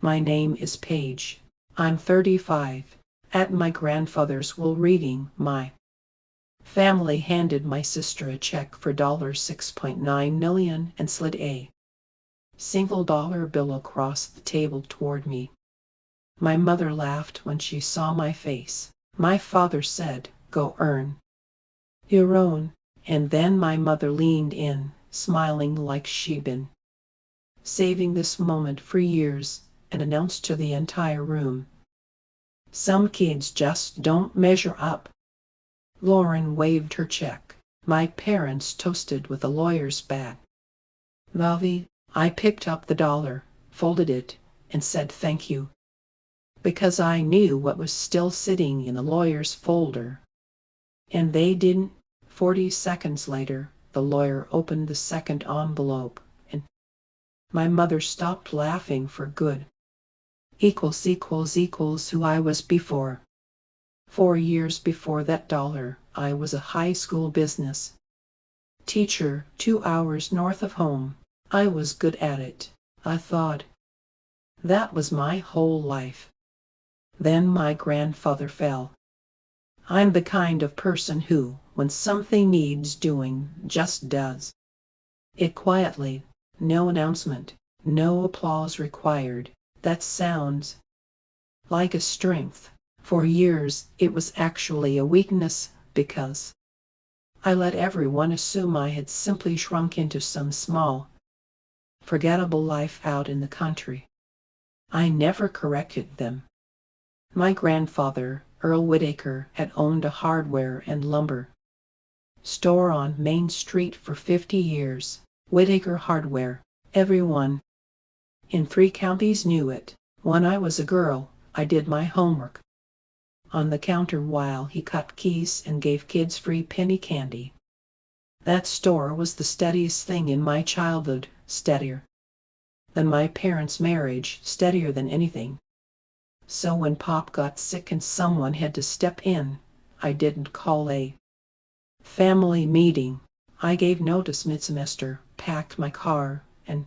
My name is Paige. I'm 35. At my grandfather's will reading, my family handed my sister a check for $6.9 million and slid a single dollar bill across the table toward me. My mother laughed when she saw my face. My father said, "Go earn your own." And then my mother leaned in, smiling like she'd been saving this moment for years, and announced to the entire room, "Some kids just don't measure up." Lauren waved her check. My parents toasted with a lawyer's bat. Lovey, I picked up the dollar, folded it, and said thank you, because I knew what was still sitting in the lawyer's folder. And they didn't. 40 seconds later, the lawyer opened the second envelope, and my mother stopped laughing for good. Equals who I was before. 4 years before that dollar, I was a high school business teacher 2 hours north of home. I was good at it, I thought. That was my whole life. Then my grandfather fell. I'm the kind of person who, when something needs doing, just does it quietly. No announcement, no applause required. That sounds like a strength. For years, it was actually a weakness, because I let everyone assume I had simply shrunk into some small, forgettable life out in the country. I never corrected them. My grandfather, Earl Whittaker, had owned a hardware and lumber store on Main Street for 50 years. Whittaker Hardware. Everyone in 3 counties knew it. When I was a girl, I did my homework on the counter while he cut keys and gave kids free penny candy. That store was the steadiest thing in my childhood, steadier than my parents' marriage, steadier than anything. So when Pop got sick and someone had to step in, I didn't call a family meeting. I gave notice mid-semester, packed my car, and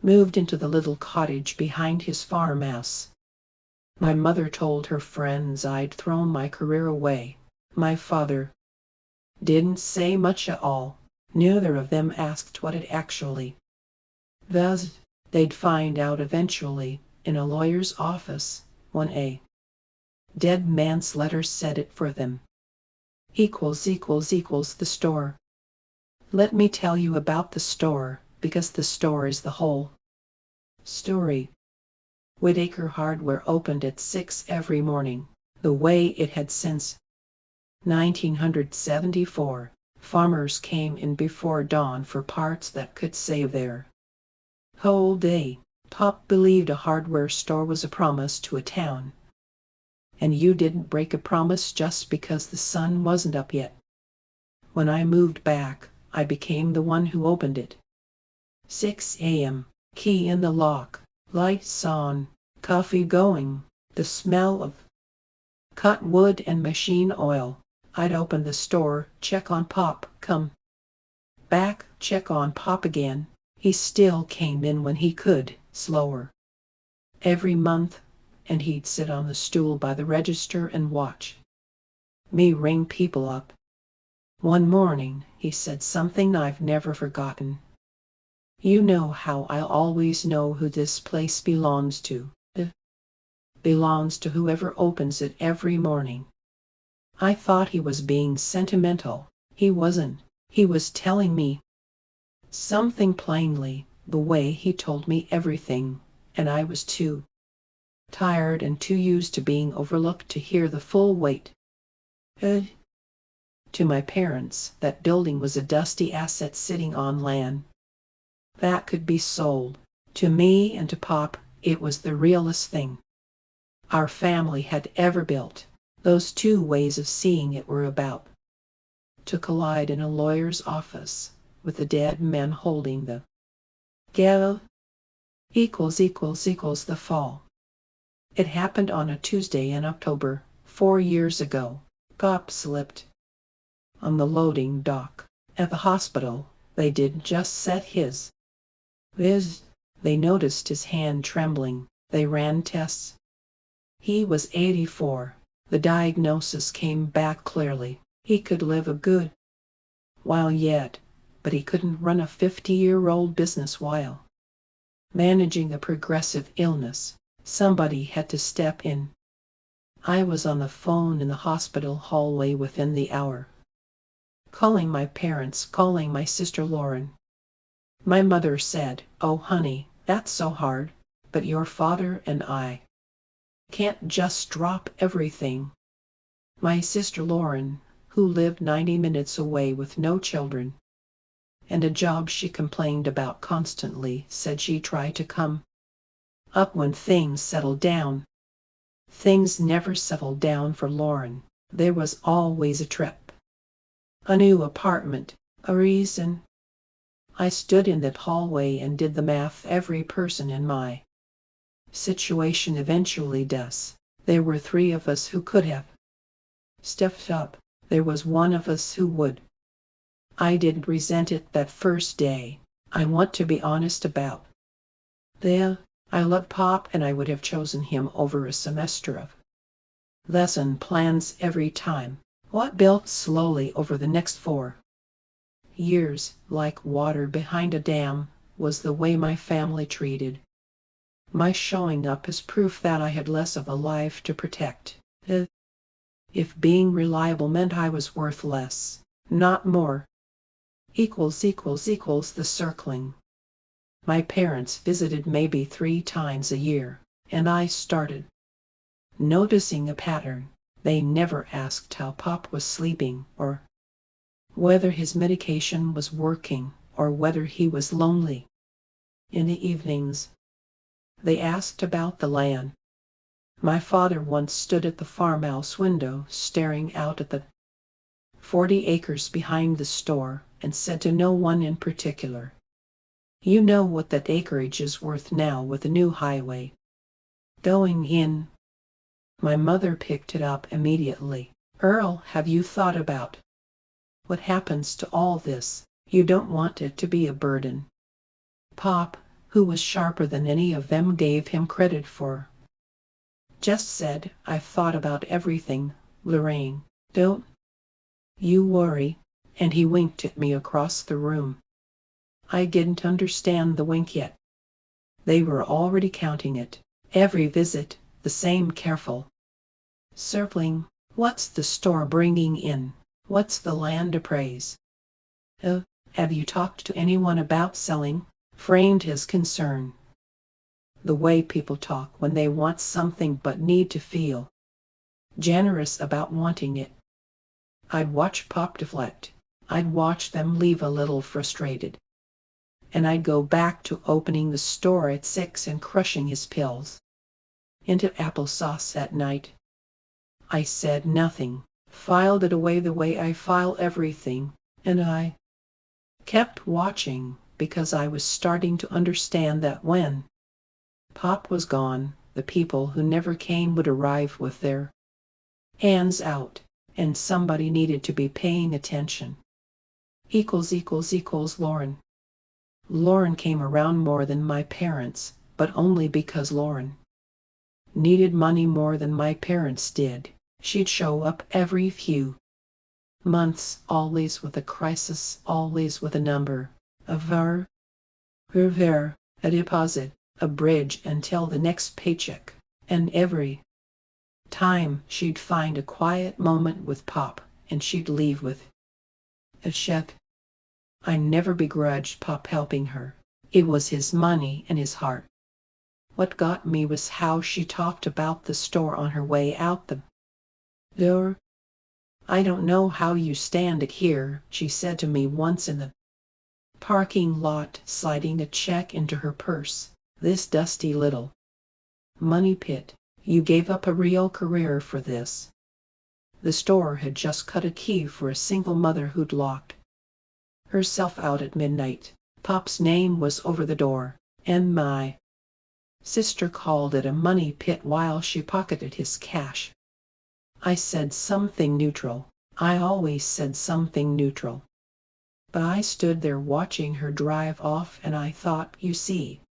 moved into the little cottage behind his farmhouse. My mother told her friends I'd thrown my career away. My father didn't say much at all. Neither of them asked what it actually was. They'd find out eventually, in a lawyer's office, when a dead man's letter said it for them. The store. Let me tell you about the store, because the store is the whole story. Whittaker Hardware opened at 6 every morning, the way it had since 1974. Farmers came in before dawn for parts that could save their whole day. Pop believed a hardware store was a promise to a town, and you didn't break a promise just because the sun wasn't up yet. When I moved back, I became the one who opened it. 6 a.m., key in the lock, lights on, coffee going, the smell of cut wood and machine oil. I'd open the store, check on Pop, come back, check on Pop again. He still came in when he could, slower every month, and he'd sit on the stool by the register and watch me ring people up. One morning, he said something I've never forgotten. "You know how I always know who this place belongs to. It belongs to whoever opens it every morning." I thought he was being sentimental. He wasn't. He was telling me something plainly, the way he told me everything, and I was too tired and too used to being overlooked to hear the full weight. To my parents, that building was a dusty asset sitting on land that could be sold. To me and to Pop, it was the realest thing our family had ever built. Those two ways of seeing it were about to collide in a lawyer's office, with a dead man holding the gavel. The fall. It happened on a Tuesday in October, 4 years ago. Pop slipped on the loading dock at the hospital. They didn't just set his viz. They noticed his hand trembling. They ran tests. He was 84. The diagnosis came back clearly. He could live a good while yet, but he couldn't run a 50-year-old business while managing a progressive illness. Somebody had to step in. I was on the phone in the hospital hallway within the hour, calling my parents, calling my sister Lauren. My mother said, "Oh honey, that's so hard, but your father and I can't just drop everything." My sister Lauren, who lived 90 minutes away with no children and a job she complained about constantly, said she'd try to come up when things settled down. Things never settled down for Lauren. There was always a trip, a new apartment, a reason. I stood in that hallway and did the math every person in my situation eventually does. There were 3 of us who could have stepped up. There was one of us who would. I didn't resent it that first day. I want to be honest about that. I loved Pop and I would have chosen him over a semester of lesson plans every time. What built slowly over the next 4 years, like water behind a dam, was the way my family treated my showing up as proof that I had less of a life to protect. If being reliable meant I was worth less, not more. The circling. My parents visited maybe 3 times a year, and I started noticing a pattern. They never asked how Pop was sleeping, or whether his medication was working, or whether he was lonely in the evenings. They asked about the land. My father once stood at the farmhouse window, staring out at the 40 acres behind the store, and said to no one in particular, "You know what that acreage is worth now with the new highway going in?" My mother picked it up immediately. "Earl, have you thought about what happens to all this? You don't want it to be a burden." Pop, who was sharper than any of them gave him credit for, just said, "I've thought about everything, Lorraine. Don't you worry." And he winked at me across the room. I didn't understand the wink yet. They were already counting it. Every visit, the same careful circling. What's the store bringing in? What's the land appraise? Have you talked to anyone about selling?" Framed his concern. The way people talk when they want something but need to feel generous about wanting it. I'd watch Pop deflect. I'd watch them leave a little frustrated. And I'd go back to opening the store at 6 and crushing his pills into applesauce at night. I said nothing, filed it away the way I file everything, and I kept watching, because I was starting to understand that when Pop was gone, the people who never came would arrive with their hands out, and somebody needed to be paying attention. Lauren. Lauren came around more than my parents, but only because Lauren needed money more than my parents did. She'd show up every few months, always with a crisis, always with a number, a var, a deposit, a bridge until the next paycheck, and every time she'd find a quiet moment with Pop, and she'd leave with a check. I never begrudged Pop helping her. It was his money and his heart. What got me was how she talked about the store on her way out the door. "I don't know how you stand it here," she said to me once in the parking lot, sliding a check into her purse. "This dusty little money pit. You gave up a real career for this." The store had just cut a key for a single mother who'd locked herself out at midnight. Pop's name was over the door, and my sister called it a money pit while she pocketed his cash. I said something neutral. I always said something neutral. But I stood there watching her drive off, and I thought, you see,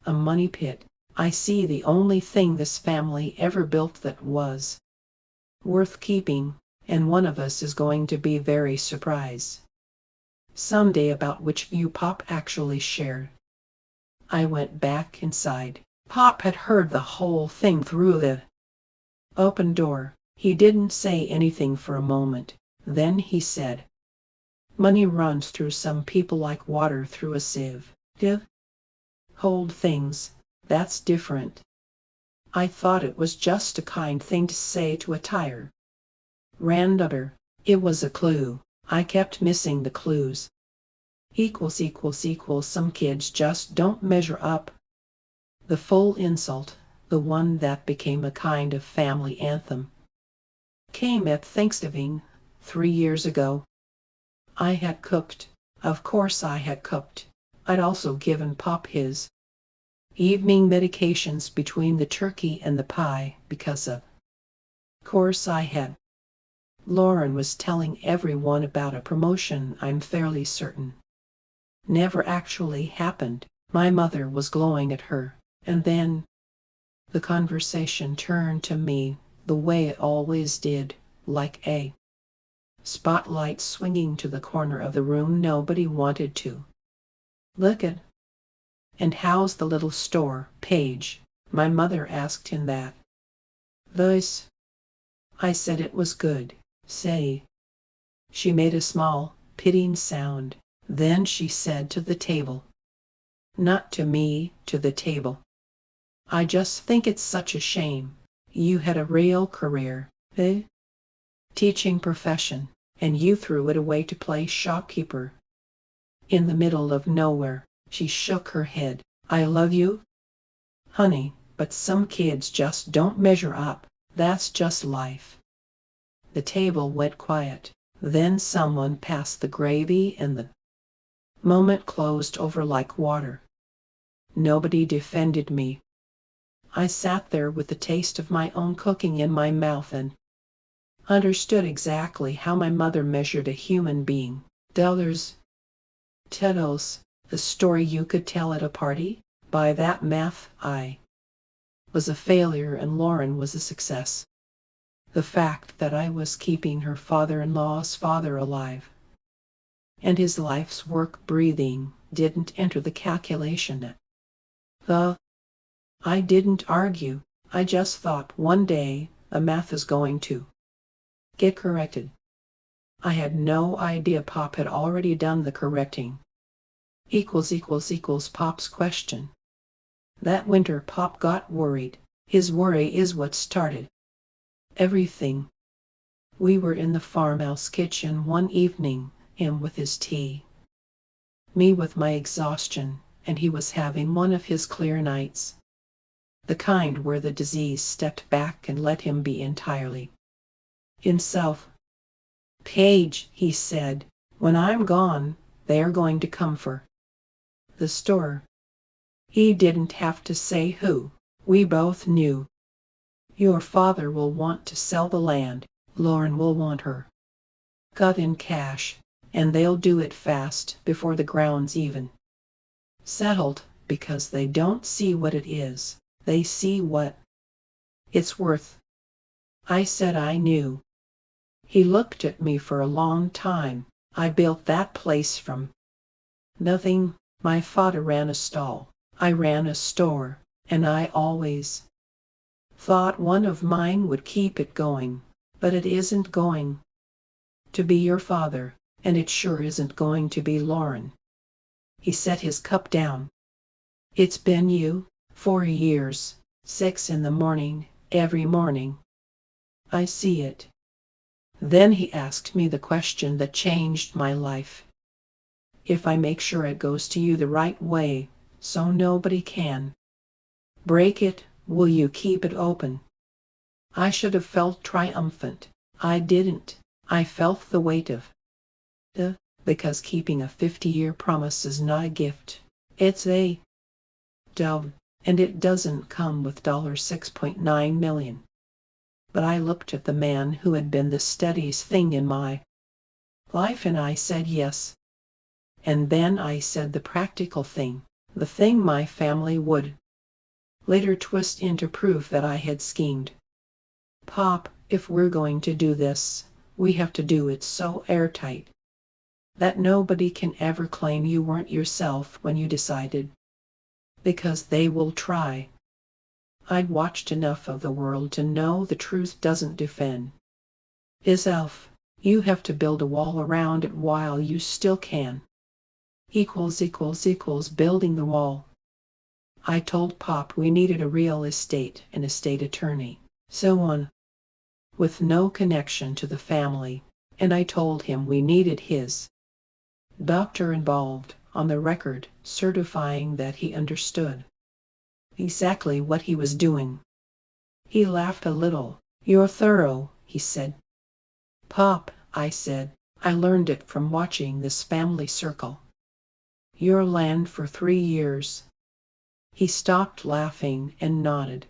a money pit. I see the only thing this family ever built that was worth keeping, and one of us is going to be very surprised someday about which view Pop actually shared. I went back inside. Pop had heard the whole thing through the open door. He didn't say anything for a moment. Then he said, "Money runs through some people like water through a sieve. Hold things, that's different." I thought it was just a kind thing to say to a tire randomer. It was a clue. I kept missing the clues. Some kids just don't measure up. The full insult, the one that became a kind of family anthem, came at Thanksgiving, 3 years ago. I had cooked. Of course I had cooked. I'd also given Pop his evening medications between the turkey and the pie because of course I had. Lauren was telling everyone about a promotion I'm fairly certain never actually happened. My mother was glowing at her, and then the conversation turned to me, the way it always did, like a spotlight swinging to the corner of the room nobody wanted to look at. "And how's the little store, Paige?" my mother asked in that voice. I said it was good. Say. She made a small, pitying sound. Then she said to the table. Not to me, to the table. "I just think it's such a shame. You had a real career, teaching profession, and you threw it away to play shopkeeper in the middle of nowhere." She shook her head. "I love you, honey, but some kids just don't measure up. That's just life." The table went quiet. Then someone passed the gravy and the moment closed over like water. Nobody defended me. I sat there with the taste of my own cooking in my mouth and understood exactly how my mother measured a human being. Dollars, titles, the story you could tell at a party. By that math, I was a failure and Lauren was a success. The fact that I was keeping her father-in-law's father alive and his life's work breathing didn't enter the calculation. I didn't argue. I just thought one day the math is going to get corrected. I had no idea Pop had already done the correcting. Pop's question. That winter Pop got worried. His worry is what started everything. We were in the farmhouse kitchen one evening, him with his tea, me with my exhaustion, and he was having one of his clear nights. The kind where the disease stepped back and let him be entirely himself. "Paige," he said, "when I'm gone, they're going to come for the store." He didn't have to say who. We both knew. "Your father will want to sell the land. Lauren will want her cut in cash, and they'll do it fast before the ground's even settled, because they don't see what it is. They see what it's worth." I said I knew. He looked at me for a long time. "I built that place from nothing. My father ran a stall. I ran a store, and I always thought one of mine would keep it going. But it isn't going to be your father, and it sure isn't going to be Lauren." He set his cup down. "It's been you, 4 years, 6 in the morning, every morning. I see it." Then he asked me the question that changed my life. "If I make sure it goes to you the right way, so nobody can break it, will you keep it open?" I should have felt triumphant. I didn't. I felt the weight of because keeping a 50-year promise is not a gift. It's a dove, and it doesn't come with $6.9 million. But I looked at the man who had been the steadiest thing in my life and I said yes. And then I said the practical thing, the thing my family would later twist into proof that I had schemed. Pop, if we're going to do this, we have to do it so airtight that nobody can ever claim you weren't yourself when you decided. Because they will try. I'd watched enough of the world to know the truth doesn't defend itself. You have to build a wall around it while you still can. Building the wall. I told Pop we needed a real estate and estate attorney, so on, with no connection to the family, and I told him we needed his doctor involved, on the record, certifying that he understood exactly what he was doing. He laughed a little. You're thorough, he said. Pop, I said, I learned it from watching this family circle your land for 3 years. He stopped laughing and nodded.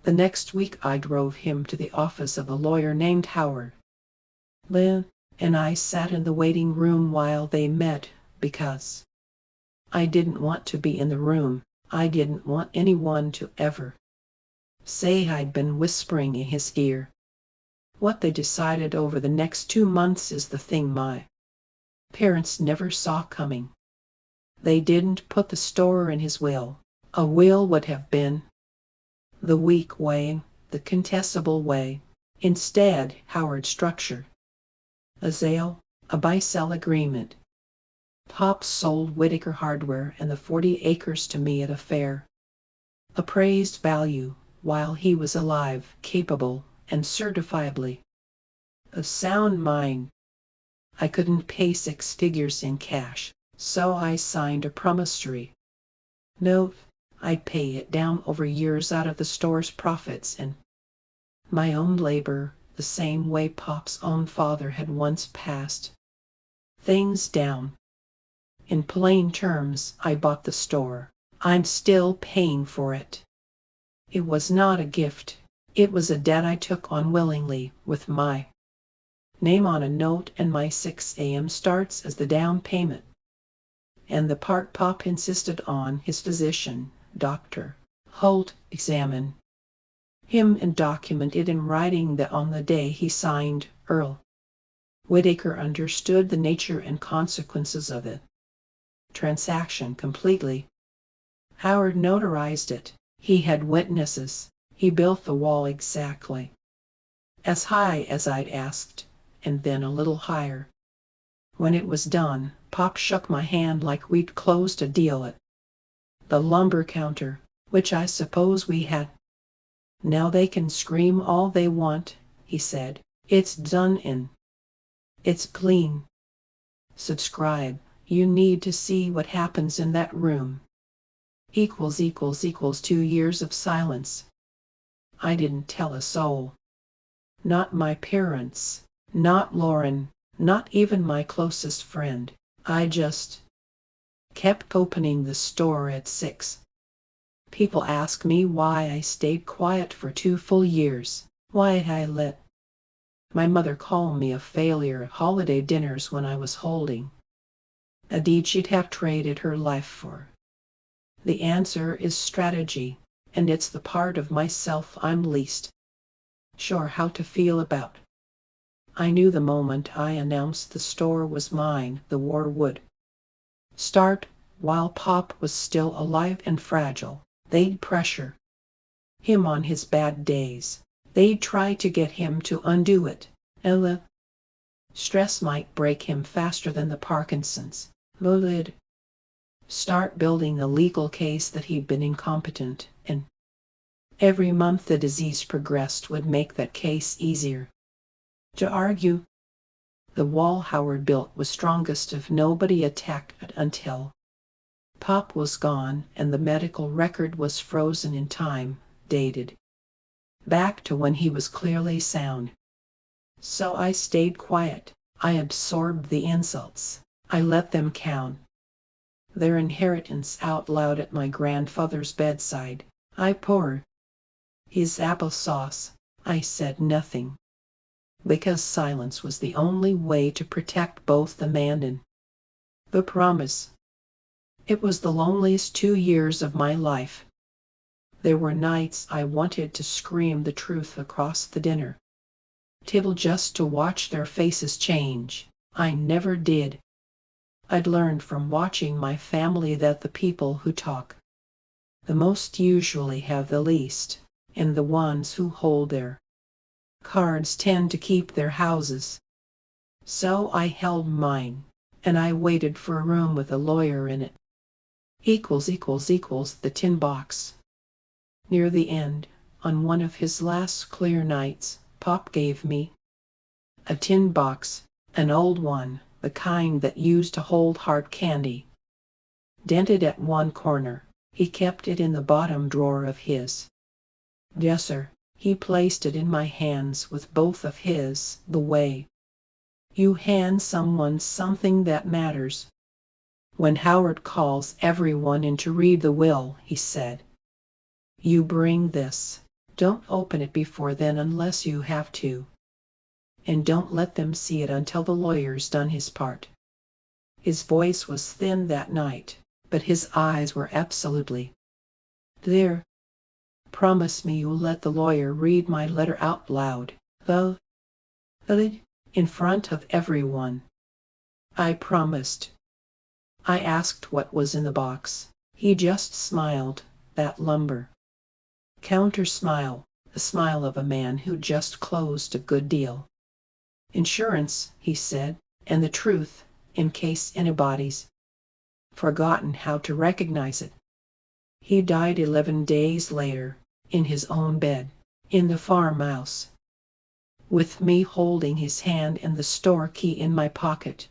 The next week I drove him to the office of a lawyer named Howard. Lynn and I sat in the waiting room while they met, because I didn't want to be in the room. I didn't want anyone to ever say I'd been whispering in his ear. What they decided over the next 2 months is the thing my parents never saw coming. They didn't put the store in his will. A will would have been the weak way, the contestable way. Instead, Howard structured a sale, a buy-sell agreement. Pop sold Whitaker Hardware and the 40 acres to me at a fair appraised value, while he was alive, capable, and certifiably of sound mind. I couldn't pay 6 figures in cash, so I signed a promissory note. I'd pay it down over years out of the store's profits and my own labor, the same way Pop's own father had once passed things down. In plain terms, I bought the store. I'm still paying for it. It was not a gift. It was a debt I took on willingly, with my name on a note and my 6 a.m. starts as the down payment. And the part Pop insisted on his physician, Dr. Holt, examine him and document it in writing that on the day he signed, Earl Whitaker understood the nature and consequences of it. Transaction completely. Howard notarized it. He had witnesses. He built the wall exactly as high as I'd asked, and then a little higher. When it was done, Pop shook my hand like we'd closed a deal at the lumber counter, which I suppose we had. Now they can scream all they want, he said. It's done and it's clean. Subscribe. You need to see what happens in that room. 2 years of silence. I didn't tell a soul. Not my parents, not Lauren, not even my closest friend. I just kept opening the store at 6. People ask me why I stayed quiet for 2 full years, why I let my mother call me a failure at holiday dinners when I was holding a deed she'd have traded her life for. The answer is strategy, and it's the part of myself I'm least sure how to feel about. I knew the moment I announced the store was mine, the war would start. While Pop was still alive and fragile, they'd pressure him on his bad days. They'd try to get him to undo it, and the stress might break him faster than the Parkinson's. They'd start building a legal case that he'd been incompetent, and every month the disease progressed would make that case easier to argue. The wall Howard built was strongest if nobody attacked it until Pop was gone and the medical record was frozen in time, dated back to when he was clearly sound. So I stayed quiet. I absorbed the insults. I let them count their inheritance out loud at my grandfather's bedside. I poured his applesauce. I said nothing, because silence was the only way to protect both the man and the promise. It was the loneliest 2 years of my life. There were nights I wanted to scream the truth across the dinner table just to watch their faces change. I never did. I'd learned from watching my family that the people who talk the most usually have the least, and the ones who hold their cards tend to keep their houses. So I held mine, and I waited for a room with a lawyer in it. The tin box. Near the end, on one of his last clear nights, Pop gave me a tin box, an old one, the kind that used to hold hard candy. Dented at one corner, he kept it in the bottom drawer of his dresser. He placed it in my hands with both of his, the way you hand someone something that matters. When Howard calls everyone in to read the will, he said, you bring this. Don't open it before then unless you have to. And don't let them see it until the lawyer's done his part. His voice was thin that night, but his eyes were absolutely there. Promise me you'll let the lawyer read my letter out loud, though, in front of everyone. I promised. I asked what was in the box. He just smiled, that lumber counter smile, the smile of a man who just closed a good deal. Insurance, he said, and the truth, in case anybody's forgotten how to recognize it. He died 11 days later, in his own bed, in the farmhouse, with me holding his hand and the store key in my pocket.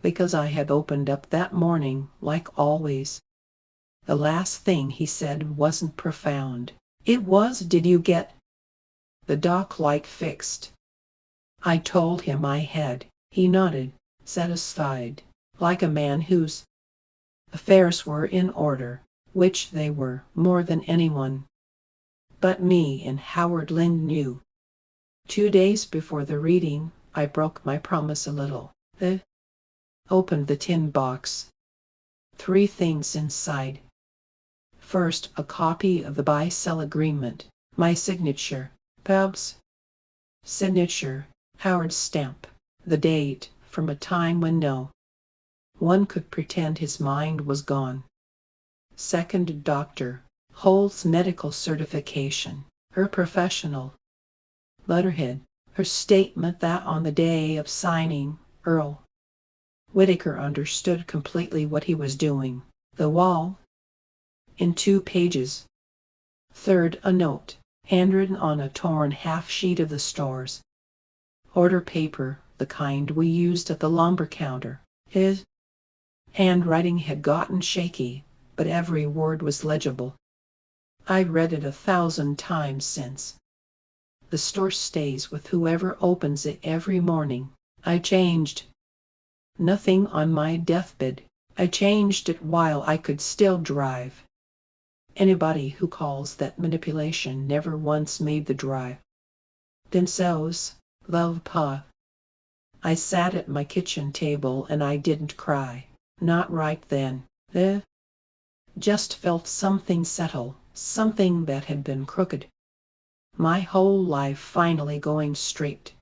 Because I had opened up that morning, like always. The last thing he said wasn't profound. It was, did you get the dock light fixed? I told him I had. He nodded, satisfied, like a man whose affairs were in order, which they were, more than anyone but me and Howard Lind knew. 2 days before the reading, I broke my promise a little. Opened the tin box. 3 things inside. First, a copy of the buy-sell agreement, my signature, Pab's signature, Howard's stamp, the date, from a time when no one could pretend his mind was gone. Second, Dr. Holt's medical certification, her professional letterhead, her statement that on the day of signing, Earl Whitaker understood completely what he was doing. The wall, in 2 pages. Third, a note, handwritten on a torn half-sheet of the store's order paper, the kind we used at the lumber counter. His handwriting had gotten shaky, but every word was legible. I read it 1,000 times since. The store stays with whoever opens it every morning. I changed nothing on my deathbed. I changed it while I could still drive. Anybody who calls that manipulation never once made the drive themselves. Love, Pa. I sat at my kitchen table and I didn't cry. Not right then. Just felt something settle, something that had been crooked my whole life finally going straight.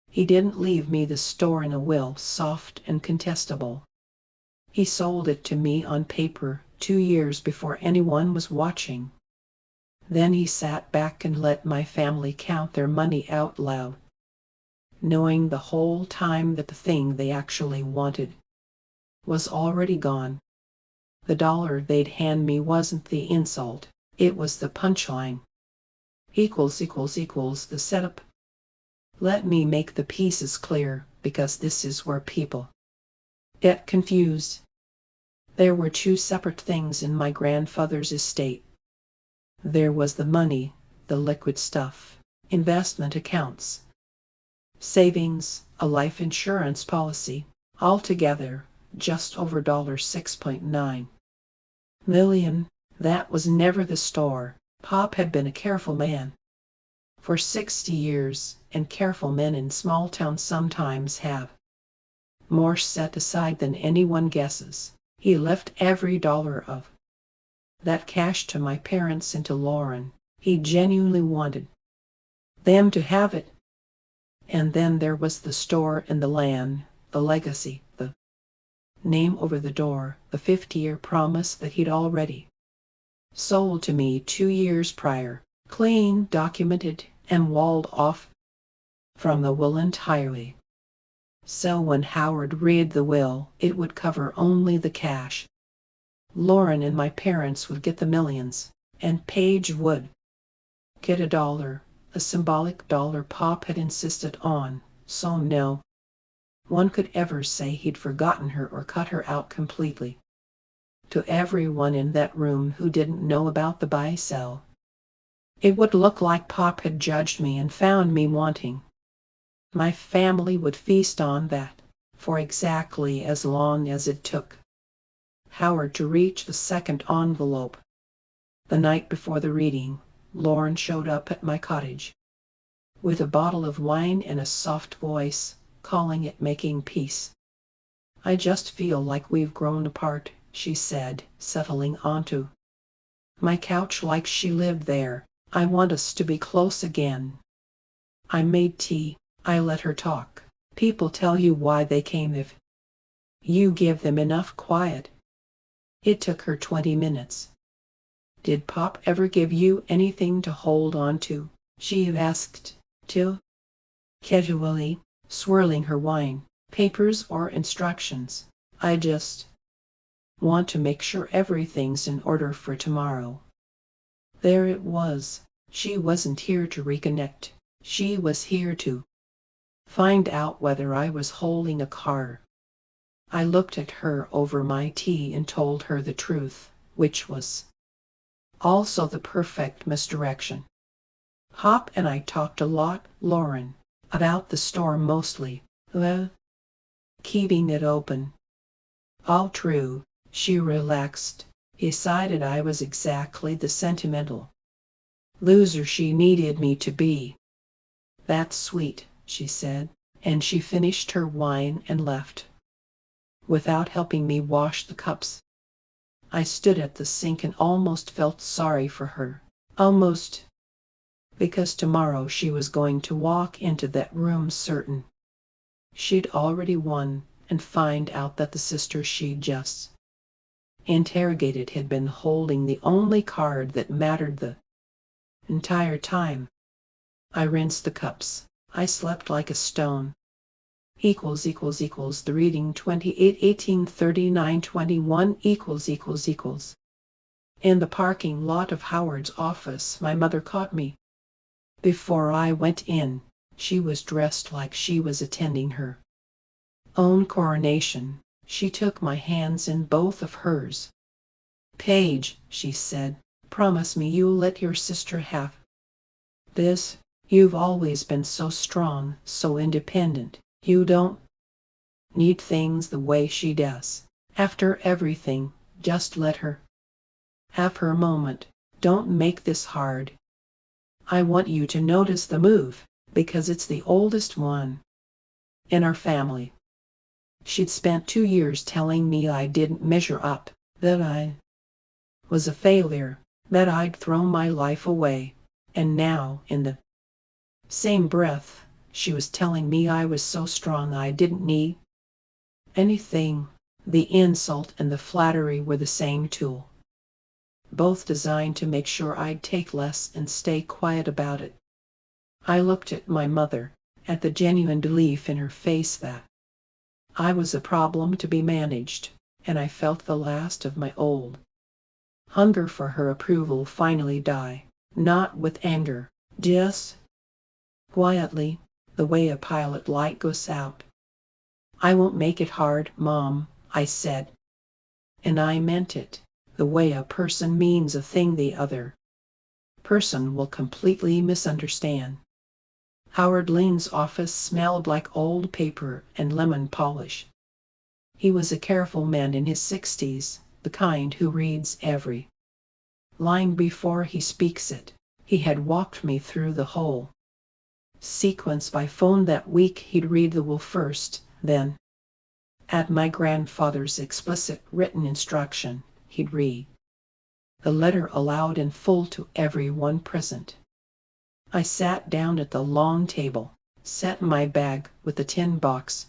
He didn't leave me the store in a will, soft and contestable. He sold it to me on paper 2 years before anyone was watching. Then he sat back and let my family count their money out loud, knowing the whole time that the thing they actually wanted was already gone. The dollar they'd hand me wasn't the insult, it was the punchline. The setup. Let me make the pieces clear, because this is where people get confused. There were 2 separate things in my grandfather's estate. There was the money, the liquid stuff, investment accounts, savings, a life insurance policy, altogether just over $6.9 million. That was never the store. Pop had been a careful man for 60 years, and careful men in small towns sometimes have more set aside than anyone guesses. He left every dollar of that cash to my parents and to Lauren. He genuinely wanted them to have it. And then there was the store and the land, the legacy, the name over the door, the 50-year promise that he'd already sold to me 2 years prior, clean, documented, and walled off from the will entirely. So when Howard read the will, it would cover only the cash. Lauren and my parents would get the millions, and Paige would get $1, a symbolic dollar Pop had insisted on, so no one could ever say he'd forgotten her or cut her out completely. To everyone in that room who didn't know about the buy-sell, it would look like Pop had judged me and found me wanting. My family would feast on that for exactly as long as it took Howard to reach the second envelope. The night before the reading, Lauren showed up at my cottage with a bottle of wine and a soft voice, calling it making peace. "I just feel like we've grown apart," she said, settling onto my couch like she lived there. "I want us to be close again." I made tea. I let her talk. People tell you why they came if you give them enough quiet. It took her 20 minutes. "Did Pop ever give you anything to hold on to?" she asked, casually, swirling her wine. "Papers or instructions? I just want to make sure everything's in order for tomorrow." There it was. She wasn't here to reconnect. She was here to find out whether I was holding a car. I looked at her over my tea and told her the truth, which was also the perfect misdirection. Pop and I talked a lot, Lauren, about the store mostly, keeping it open. All true. She relaxed. Decided I was exactly the sentimental loser she needed me to be. "That's sweet," she said, and she finished her wine and left without helping me wash the cups. I stood at the sink and almost felt sorry for her. Almost. Because tomorrow she was going to walk into that room certain she'd already won, and find out that the sister she'd just interrogated had been holding the only card that mattered the entire time. I rinsed the cups. I slept like a stone. The reading 28-18-39-21 . In the parking lot of Howard's office, my mother caught me before I went in. She was dressed like she was attending her own coronation. She took my hands in both of hers. "Paige," she said, "promise me you'll let your sister have this. You've always been so strong, so independent. You don't need things the way she does. After everything, just let her have her moment. Don't make this hard. I want you to notice the move, because it's the oldest one in our family." She'd spent 2 years telling me I didn't measure up, that I was a failure, that I'd thrown my life away. And now, in the same breath, she was telling me I was so strong I didn't need anything. The insult and the flattery were the same tool, both designed to make sure I'd take less and stay quiet about it. I looked at my mother, at the genuine belief in her face that I was a problem to be managed, and I felt the last of my old hunger for her approval finally die, not with anger, just quietly, the way a pilot light goes out. "I won't make it hard, Mom," I said. And I meant it, the way a person means a thing the other person will completely misunderstand. Howard Lean's office smelled like old paper and lemon polish. He was a careful man in his 60s, the kind who reads every line before he speaks it. He had walked me through the whole sequence by phone that week. He'd read the will first, then, at my grandfather's explicit written instruction, he'd read the letter aloud in full to everyone present. I sat down at the long table, set my bag with the tin box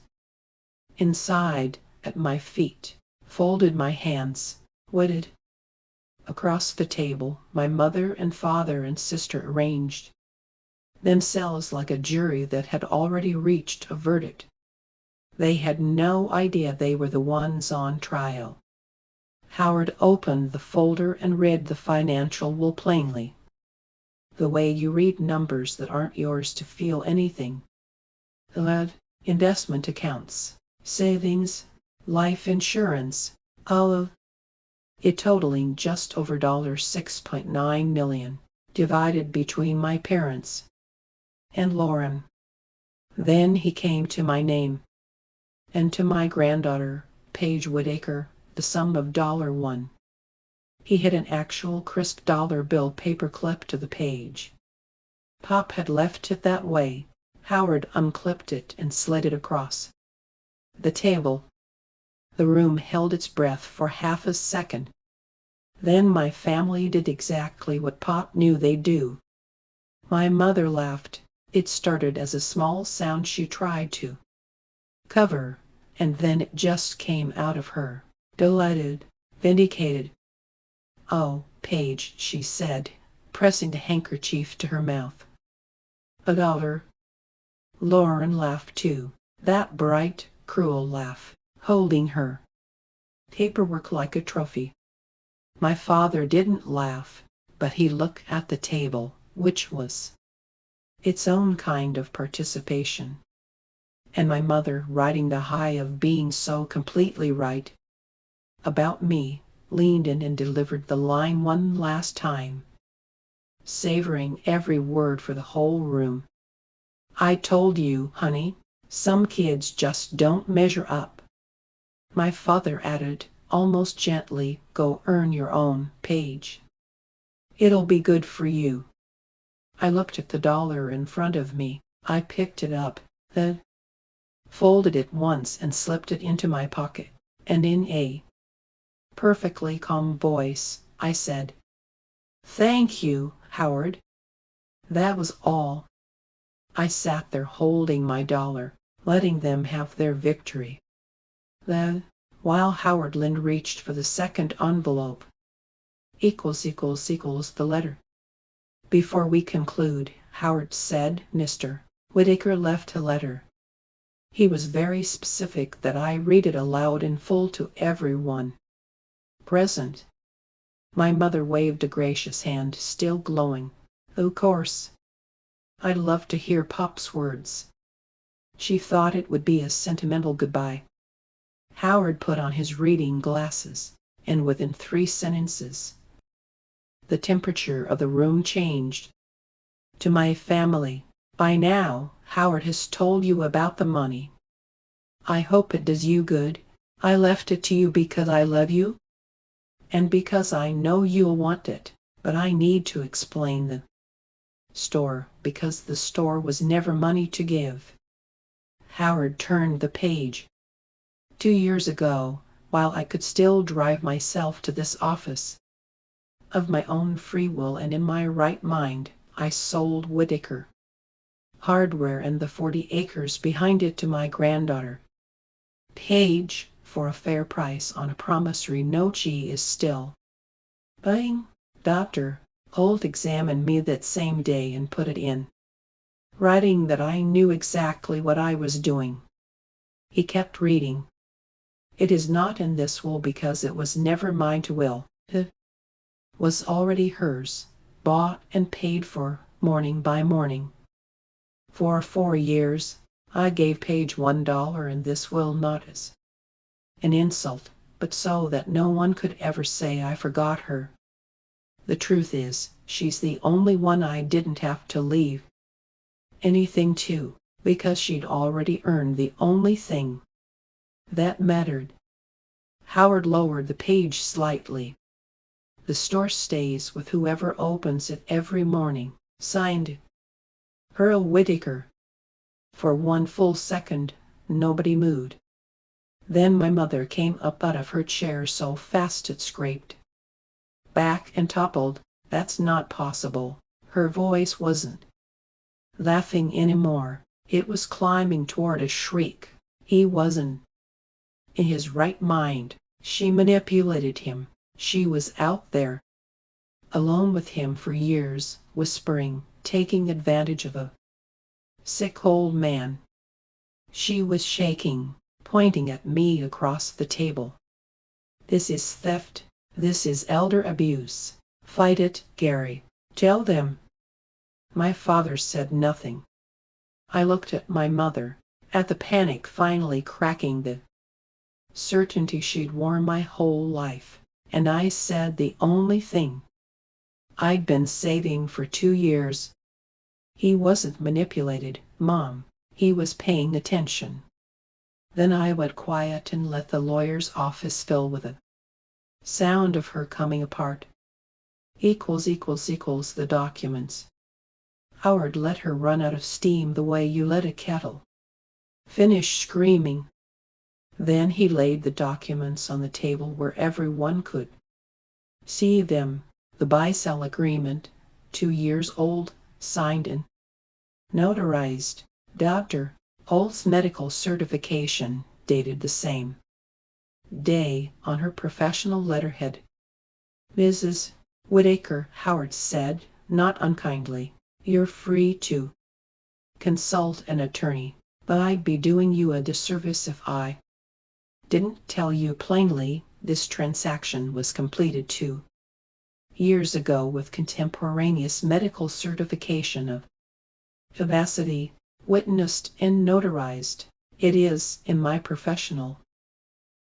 inside at my feet, folded my hands, waited. Across the table, my mother and father and sister arranged themselves like a jury that had already reached a verdict. They had no idea they were the ones on trial. Howard opened the folder and read the financial will plainly. The way you read numbers that aren't yours to feel anything. Investment accounts, savings, life insurance, all of it totaling just over $6.9 million, divided between my parents and Lauren. Then he came to my name and to my granddaughter, Paige Whitaker, the sum of $1. He had an actual crisp dollar bill paperclip to the page. Pop had left it that way. Howard unclipped it and slid it across the table. The room held its breath for half a second. Then my family did exactly what Pop knew they'd do. My mother laughed. It started as a small sound she tried to cover, and then it just came out of her, delighted, vindicated. "Oh, Paige," she said, pressing the handkerchief to her mouth. $1. Lauren laughed too, that bright, cruel laugh, holding her paperwork like a trophy. My father didn't laugh, but he looked at the table, which was its own kind of participation. And my mother, riding the high of being so completely right about me, leaned in and delivered the line one last time, savoring every word for the whole room. "I told you, honey, some kids just don't measure up." My father added, almost gently, "Go earn your own, Paige. It'll be good for you." I looked at the dollar in front of me. I picked it up, then folded it once and slipped it into my pocket, and in a perfectly calm voice, I said, "Thank you, Howard." That was all. I sat there holding my dollar, letting them have their victory. Then, while Howard Lind reached for the second envelope, the letter. "Before we conclude," Howard said, "Mr. Whitaker left a letter. He was very specific that I read it aloud in full to everyone present." My mother waved a gracious hand, still glowing. "Of course. I'd love to hear Pop's words." She thought it would be a sentimental goodbye. Howard put on his reading glasses, and within 3 sentences, the temperature of the room changed. "To my family, by now, Howard has told you about the money. I hope it does you good. I left it to you because I love you, and because I know you'll want it, but I need to explain the store, because the store was never money to give." Howard turned the page. 2 years ago, while I could still drive myself to this office, of my own free will and in my right mind, I sold Whitaker Hardware and the 40 acres behind it to my granddaughter, Paige, for a fair price on a promissory note she is still buying. Dr. Holt examined me that same day and put it in writing that I knew exactly what I was doing. He kept reading. "It is not in this will because it was never mine to will. It was already hers, bought and paid for, morning by morning. For 4 years, I gave Paige $1 in this will, not as an insult, but so that no one could ever say I forgot her. The truth is, she's the only one I didn't have to leave anything to, because she'd already earned the only thing that mattered." Howard lowered the page slightly. "The store stays with whoever opens it every morning. Signed, Earl Whitaker." For 1 full second, nobody moved. Then my mother came up out of her chair so fast it scraped back and toppled. That's not possible. Her voice wasn't laughing anymore. It was climbing toward a shriek. He wasn't in his right mind. She manipulated him. She was out there, alone with him for years, whispering, taking advantage of a sick old man. She was shaking, pointing at me across the table. This is theft. This is elder abuse. Fight it, Gary. Tell them. My father said nothing. I looked at my mother, at the panic finally cracking the certainty she'd worn my whole life, and I said the only thing I'd been saving for 2 years. He wasn't manipulated, Mom. He was paying attention. Then I went quiet and let the lawyer's office fill with a sound of her coming apart. The documents. Howard let her run out of steam the way you let a kettle finish screaming. Then he laid the documents on the table where everyone could see them. The buy-sell agreement, 2 years old, signed and notarized. Dr. Holt's medical certification, dated the same day on her professional letterhead. Mrs. Whitaker, Howard said, not unkindly, you're free to consult an attorney, but I'd be doing you a disservice if I didn't tell you plainly. This transaction was completed 2 years ago with contemporaneous medical certification of vivacity, witnessed and notarized. It is, in my professional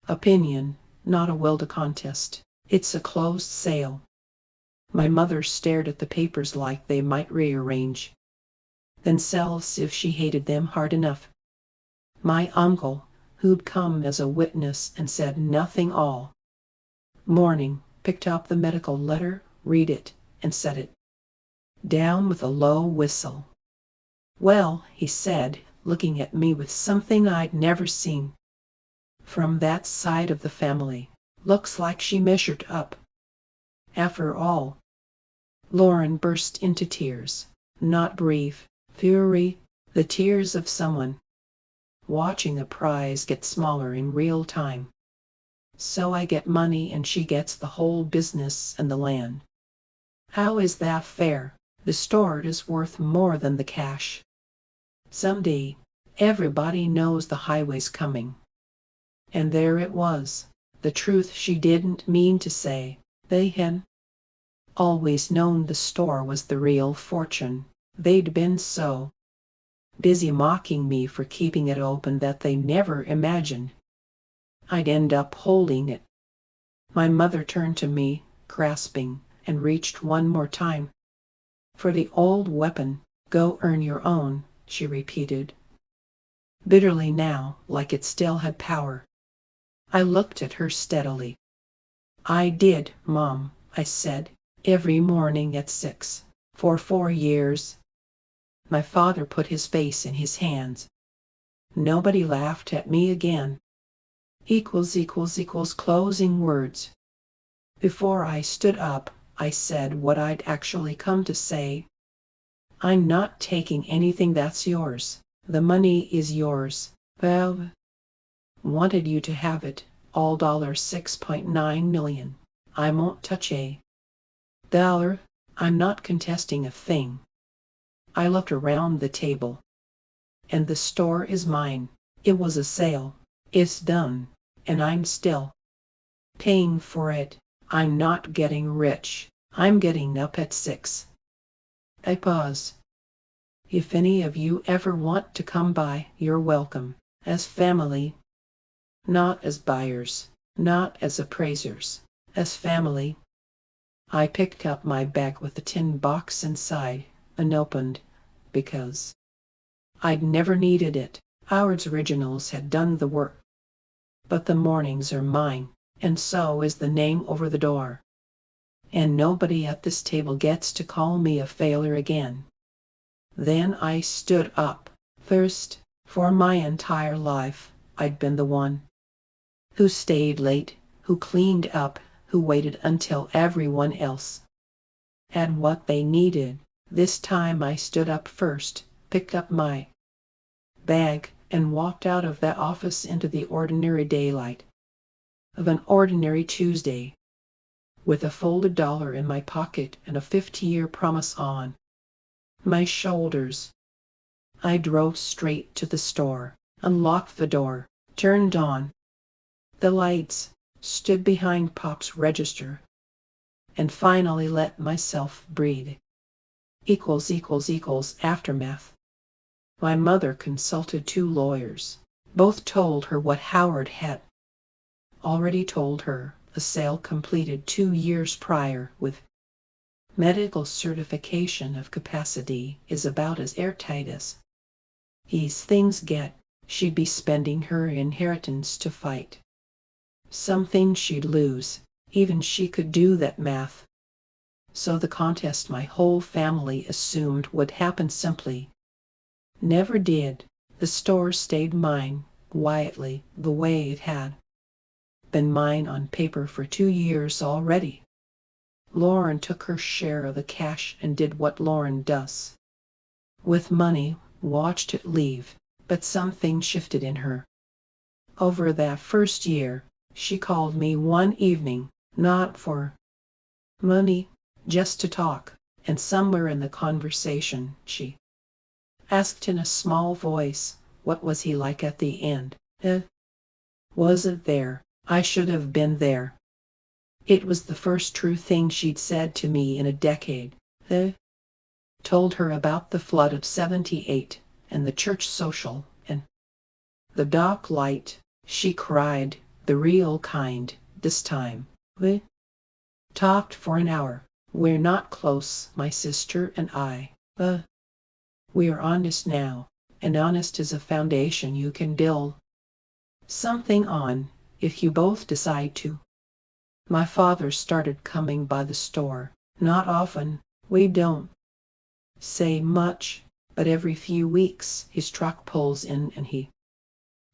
opinion, not a will to contest. It's a closed sale. My mother stared at the papers like they might rearrange themselves if she hated them hard enough. My uncle, who'd come as a witness and said nothing all morning, picked up the medical letter, read it, and set it down with a low whistle. Well, he said, looking at me with something I'd never seen from that side of the family, looks like she measured up. After all. Lauren burst into tears. Not brief fury, the tears of someone watching a prize get smaller in real time. So I get money and she gets the whole business and the land. How is that fair? The store is worth more than the cash. Someday, everybody knows the highway's coming. And there it was, the truth she didn't mean to say. They had always known the store was the real fortune. They'd been so busy mocking me for keeping it open that they never imagined I'd end up holding it. My mother turned to me, grasping, and reached one more time for the old weapon. Go earn your own, she repeated, bitterly now, like it still had power. I looked at her steadily. I did, Mom, I said, every morning at 6, for 4 years. My father put his face in his hands. Nobody laughed at me again. Closing words. Before I stood up, I said what I'd actually come to say. I'm not taking anything that's yours. The money is yours. Bev wanted you to have it, all $6.9 million. I won't touch a dollar. I'm not contesting a thing. I looked around the table. And the store is mine. It was a sale. It's done. And I'm still paying for it. I'm not getting rich. I'm getting up at 6. I pause. If any of you ever want to come by, you're welcome. As family. Not as buyers. Not as appraisers. As family. I picked up my bag with the tin box inside, unopened, because I'd never needed it. Howard's originals had done the work. But the mornings are mine, and so is the name over the door. And nobody at this table gets to call me a failure again. Then I stood up. First, for my entire life, I'd been the one who stayed late, who cleaned up, who waited until everyone else had what they needed. This time I stood up first, picked up my bag, and walked out of that office into the ordinary daylight of an ordinary Tuesday, with a folded dollar in my pocket and a 50-year promise on my shoulders. I drove straight to the store, unlocked the door, turned on the lights, stood behind Pop's register, and finally let myself breathe. Aftermath. My mother consulted 2 lawyers. Both told her what Howard had already told her: a sale completed 2 years prior with medical certification of capacity is about as airtight as these things get. She'd be spending her inheritance to fight something she'd lose. Even she could do that math. So the contest my whole family assumed would happen simply never did. The store stayed mine, quietly, the way it had been mine on paper for 2 years already. Lauren took her share of the cash and did what Lauren does with money, watched it leave. But something shifted in her. Over that first year, she called me one evening, not for money, just to talk, and somewhere in the conversation she asked in a small voice, what was he like at the end? Wasn't there. I should have been there. It was the first true thing she'd said to me in a decade. Told her about the flood of '78, and the church social, and the dock light. She cried, the real kind, this time. We talked for an hour. We're not close, my sister and I. We're honest now, and honest is a foundation you can build something on, if you both decide to. My father started coming by the store. Not often. We don't say much, but every few weeks his truck pulls in and he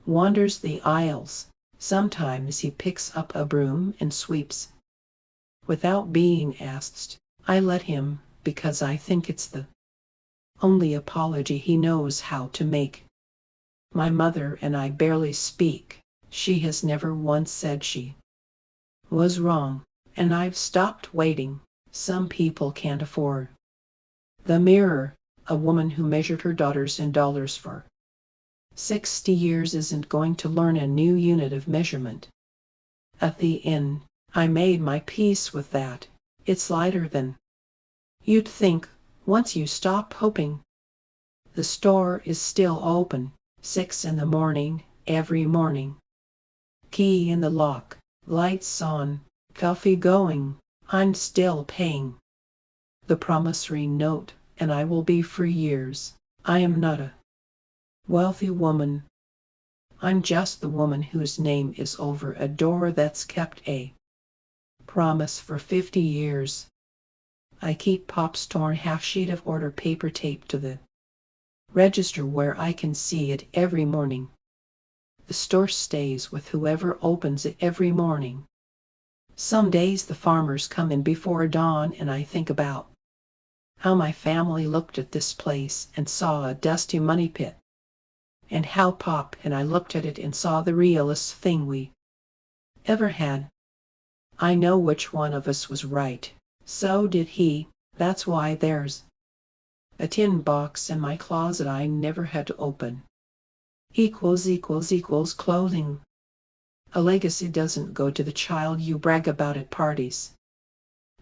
wanders the aisles. Sometimes he picks up a broom and sweeps without being asked. I let him, because I think it's the only apology he knows how to make. My mother and I barely speak. She has never once said she was wrong, and I've stopped waiting. Some people can't afford the mirror. A woman who measured her daughters in dollars for 60 years isn't going to learn a new unit of measurement. At the end, I made my peace with that. It's lighter than you'd think, once you stop hoping. The store is still open, 6 in the morning, every morning. Key in the lock, lights on, coffee going. I'm still paying the promissory note, and I will be for years. I am not a wealthy woman. I'm just the woman whose name is over a door that's kept a promise for 50 years. I keep Pop's torn half-sheet of order paper taped to the register where I can see it every morning. The store stays with whoever opens it every morning. Some days the farmers come in before dawn, and I think about how my family looked at this place and saw a dusty money pit, and how Pop and I looked at it and saw the realest thing we ever had. I know which one of us was right. So did he. That's why there's a tin box in my closet I never had to open. Clothing. A legacy doesn't go to the child you brag about at parties.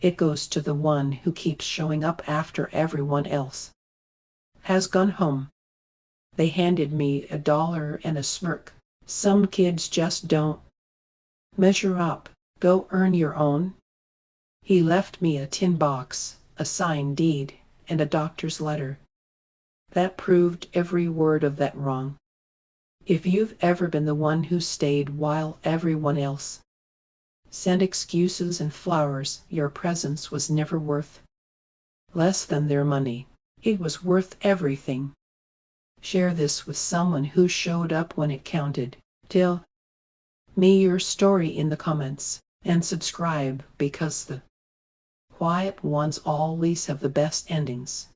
It goes to the one who keeps showing up after everyone else has gone home. They handed me $1 and a smirk. Some kids just don't measure up. Go earn your own. He left me a tin box, a signed deed, and a doctor's letter that proved every word of that wrong. If you've ever been the one who stayed while everyone else sent excuses and flowers, your presence was never worth less than their money. It was worth everything. Share this with someone who showed up when it counted. Tell me your story in the comments. and subscribe because the quiet ones always have the best endings.